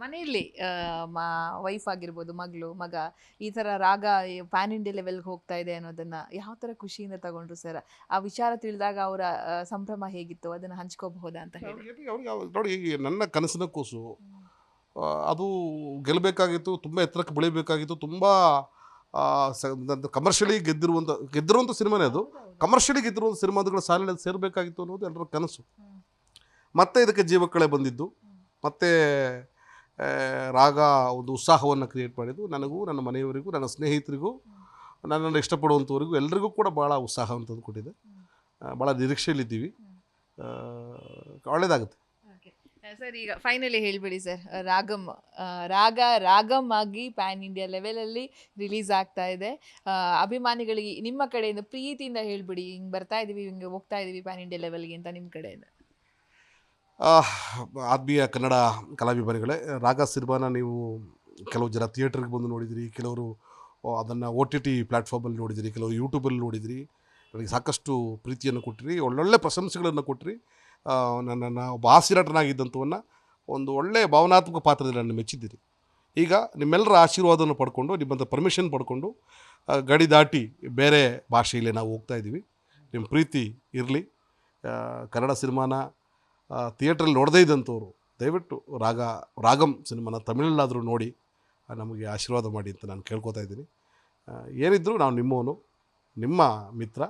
ಮನೆಯಲ್ಲಿ ವೈಫ್ ಆಗಿರ್ಬೋದು, ಮಗ ಈ ತರ ರಾಗ ಪ್ಯಾನ್ ಇಂಡಿಯಾ ಲೆವೆಲ್ಗೆ ಹೋಗ್ತಾ ಇದೆ ಅನ್ನೋದನ್ನ ಯಾವ ತರ ಖುಷಿಯಿಂದ ತಗೊಂಡ್ರು ಸರ್? ಆ ವಿಚಾರ ತಿಳಿದಾಗ ಅವರ ಸಂಭ್ರಮ ಹೇಗಿತ್ತು ಅದನ್ನ ಹಂಚ್ಕೋಬಹುದಾ ಅಂತ ಹೇಳಿ. ನೋಡಿ, ನನ್ನ ಕನಸಿನ ಕೂಸು ಅದು ಗೆಲ್ಲಬೇಕಾಗಿತ್ತು, ತುಂಬ ಎತ್ತರಕ್ಕೆ ಬೆಳಿಬೇಕಾಗಿತ್ತು, ತುಂಬ ಕಮರ್ಷಿಯಲಿ ಗೆದ್ದಿರುವಂಥ ಸಿನಿಮಾನೇ ಅದು. ಕಮರ್ಷಿಯಲಿ ಗೆದ್ದಿರುವಂಥ ಸಿನಿಮಾಗಳ ಸಾಲಿನಲ್ಲಿ ಸೇರಬೇಕಾಗಿತ್ತು ಅನ್ನೋದು ಎಲ್ಲರ ಕನಸು. ಮತ್ತೆ ಇದಕ್ಕೆ ಜೀವಕಳೆ ಬಂದಿದ್ದು, ಮತ್ತೆ ರಾಗ ಒಂದು ಉತ್ಸಾಹವನ್ನು ಕ್ರಿಯೇಟ್ ಮಾಡಿದ್ದು ನನಗೂ, ನನ್ನ ಮನೆಯವರಿಗೂ, ನನ್ನ ಸ್ನೇಹಿತರಿಗೂ, ನನ್ನನ್ನು ಇಷ್ಟಪಡುವಂಥವರಿಗೂ ಎಲ್ಲರಿಗೂ ಕೂಡ ಭಾಳ ಉತ್ಸಾಹವನ್ನು ತಂದು ಕೊಟ್ಟಿದೆ. ಭಾಳ ನಿರೀಕ್ಷೆಯಲ್ಲಿದ್ದೀವಿ, ಒಳ್ಳೆಯದಾಗುತ್ತೆ. ಸರ್, ಈಗ ಫೈನಲಿ ಹೇಳ್ಬಿಡಿ ಸರ್, ರಾಗಮ್ ಆಗಿ ಪ್ಯಾನ್ ಇಂಡಿಯಾ ಲೆವೆಲಲ್ಲಿ ರಿಲೀಸ್ ಆಗ್ತಾ ಇದೆ. ಅಭಿಮಾನಿಗಳಿಗೆ ನಿಮ್ಮ ಕಡೆಯಿಂದ ಪ್ರೀತಿಯಿಂದ ಹೇಳ್ಬಿಡಿ, ಹಿಂಗೆ ಬರ್ತಾ ಇದೀವಿ, ಹಿಂಗೆ ಹೋಗ್ತಾ ಇದೀವಿ ಪ್ಯಾನ್ ಇಂಡಿಯಾ ಲೆವೆಲ್ಗೆ ಅಂತ ನಿಮ್ಮ ಕಡೆಯಿಂದ. ಆತ್ಮೀಯ ಕನ್ನಡ ಕಲಾಭಿಮಾನಿಗಳೇ, ರಾಗ ಸಿನಿಮಾನ ನೀವು ಕೆಲವು ಜನ ಥಿಯೇಟ್ರಿಗೆ ಬಂದು ನೋಡಿದಿರಿ, ಕೆಲವರು ಅದನ್ನು OTT ಪ್ಲ್ಯಾಟ್ಫಾರ್ಮಲ್ಲಿ ನೋಡಿದಿರಿ, ಕೆಲವರು ಯೂಟ್ಯೂಬಲ್ಲಿ ನೋಡಿದಿರಿ. ನನಗೆ ಸಾಕಷ್ಟು ಪ್ರೀತಿಯನ್ನು ಕೊಟ್ಟಿರಿ, ಒಳ್ಳೊಳ್ಳೆ ಪ್ರಶಂಸೆಗಳನ್ನು ಕೊಟ್ಟಿರಿ. ನನ್ನನ್ನು ಒಬ್ಬ ಹಾಸ್ಯನಟನಾಗಿದ್ದಂಥವನ್ನು ಒಂದು ಒಳ್ಳೆಯ ಭಾವನಾತ್ಮಕ ಪಾತ್ರದಲ್ಲಿ ನನ್ನ ಮೆಚ್ಚಿದ್ದೀರಿ. ಈಗ ನಿಮ್ಮೆಲ್ಲರ ಆಶೀರ್ವಾದವನ್ನು ಪಡ್ಕೊಂಡು, ನಿಮ್ಮಂಥ ಪರ್ಮಿಷನ್ ಪಡ್ಕೊಂಡು ಗಡಿ ದಾಟಿ ಬೇರೆ ಭಾಷೆಯಲ್ಲಿ ನಾವು ಹೋಗ್ತಾಯಿದ್ದೀವಿ. ನಿಮ್ಮ ಪ್ರೀತಿ ಇರಲಿ. ಕನ್ನಡ ಸಿನಿಮಾನ ಥಿಯೇಟ್ರಲ್ಲಿ ನೋಡದೇ ಇದ್ದಂಥವ್ರು ದಯವಿಟ್ಟು ರಾಗಮ್ ಸಿನಿಮಾನ ತಮಿಳಲ್ಲಾದರೂ ನೋಡಿ ನಮಗೆ ಆಶೀರ್ವಾದ ಮಾಡಿ ಅಂತ ನಾನು ಕೇಳ್ಕೊತಾ ಇದ್ದೀನಿ. ಏನಿದ್ದರೂ ನಾವು ನಿಮ್ಮವನು, ನಿಮ್ಮ ಮಿತ್ರ.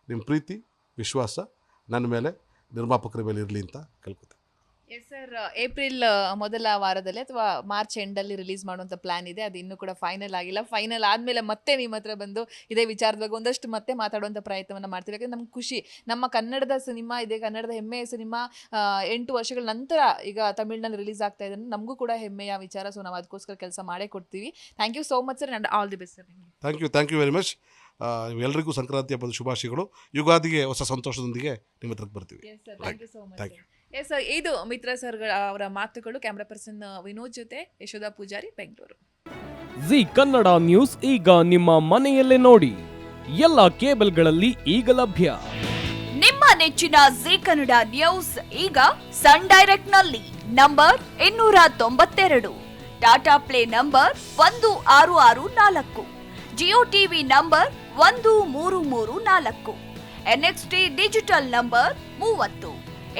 ನಿಮ್ಮ ಪ್ರೀತಿ ವಿಶ್ವಾಸ ನನ್ನ ಮೇಲೆ, ನಿರ್ಮಾಪಕರ ಮೇಲೆ ಇರಲಿ ಅಂತ ಕೇಳ್ಕೊತೀನಿ. ಎಸ್ ಸರ್, ಏಪ್ರಿಲ್ ಮೊದಲ ವಾರದಲ್ಲಿ ಅಥವಾ ಮಾರ್ಚ್ ಎಂಡಲ್ಲಿ ರಿಲೀಸ್ ಮಾಡುವಂಥ ಪ್ಲ್ಯಾನ್ ಇದೆ. ಅದು ಇನ್ನೂ ಕೂಡ ಫೈನಲ್ ಆಗಿಲ್ಲ. ಫೈನಲ್ ಆದಮೇಲೆ ಮತ್ತೆ ನಿಮ್ಮ ಹತ್ರ ಬಂದು ಇದೇ ವಿಚಾರದ ಬಗ್ಗೆ ಒಂದಷ್ಟು ಮತ್ತೆ ಮಾತಾಡುವಂಥ ಪ್ರಯತ್ನವನ್ನು ಮಾಡ್ತೀವಿ. ಯಾಕಂದರೆ ನಮ್ಗೆ ಖುಷಿ, ನಮ್ಮ ಕನ್ನಡದ ಸಿನಿಮಾ ಇದೆ, ಕನ್ನಡದ ಹೆಮ್ಮೆಯ ಸಿನಿಮಾ 8 ವರ್ಷಗಳ ನಂತರ ಈಗ ತಮಿಳ್ನಲ್ಲಿ ರಿಲೀಸ್ ಆಗ್ತಾ ಇದೆ. ನಮಗೂ ಕೂಡ ಹೆಮ್ಮೆಯ ವಿಚಾರ. ಸೊ ನಾವು ಅದಕ್ಕೋಸ್ಕರ ಕೆಲಸ ಮಾಡೇ ಕೊಡ್ತೀವಿ. Thank you so much sir, and all the best sir. Thank you very much. ಎಲ್ಲರಿಗೂ ಸಂಕ್ರಾಂತಿ ಹಬ್ಬದ ಶುಭಾಶಯಗಳು. ಯುಗಾದಿಗೆ ಹೊಸ ಸಂತೋಷದೊಂದಿಗೆ ನಿಮ್ಮ ಹತ್ರಕ್ಕೆ ಬರ್ತೀವಿ. Thank you so much. Yes sir, ಇದು ಮಿತ್ರ ಸರ್ ಅವರ ಮಾತುಗಳು. ಕ್ಯಾಮ್ರಾ ಪರ್ಸನ್ ವಿನೋದ್ ಜೊತೆ ಯಶೋಧ ಪೂಜಾರಿ, ಬೆಂಗಳೂರು. ಜಿ ಕನ್ನಡ ನ್ಯೂಸ್ ಈಗ ನಿಮ್ಮ ಮನೆಯಲ್ಲೇ ನೋಡಿ. ಎಲ್ಲ ಕೇಬಲ್ಗಳಲ್ಲಿ ಈಗ ಲಭ್ಯ. ನಿಮ್ಮ ನೆಚ್ಚಿನ ಜಿ ಕನ್ನಡ ನ್ಯೂಸ್ ಈಗ ಸನ್ ಡೈರೆಕ್ಟ್ ನಲ್ಲಿ number 292, Tata play number 1664, Jio TV number 1334, NXT digital number 30,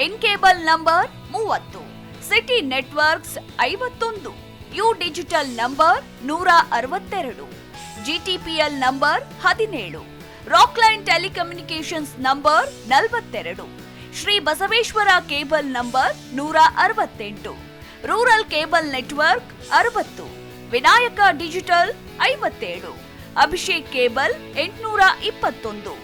in cable number 30, city networks 51, U digital number 162, GTPL number 17, Rockline telecommunications number 42, Shri Basaveshwara cable number 168, rural cable network 60, Vinayaka digital 57, Abhishek cable 821,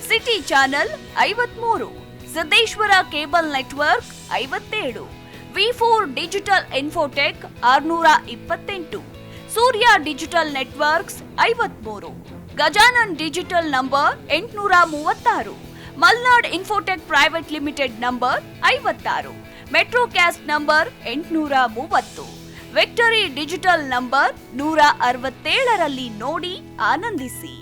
city channel 53, Siddeshwara cable network 57, V4 digital Infotech 628, Surya digital networks 53, Gajanan digital number 836, Malnad infotech private limited number 56, Metrocast number 830, victory digital number 167ರಲ್ಲಿ ನೋಡಿ ಆನಂದಿಸಿ.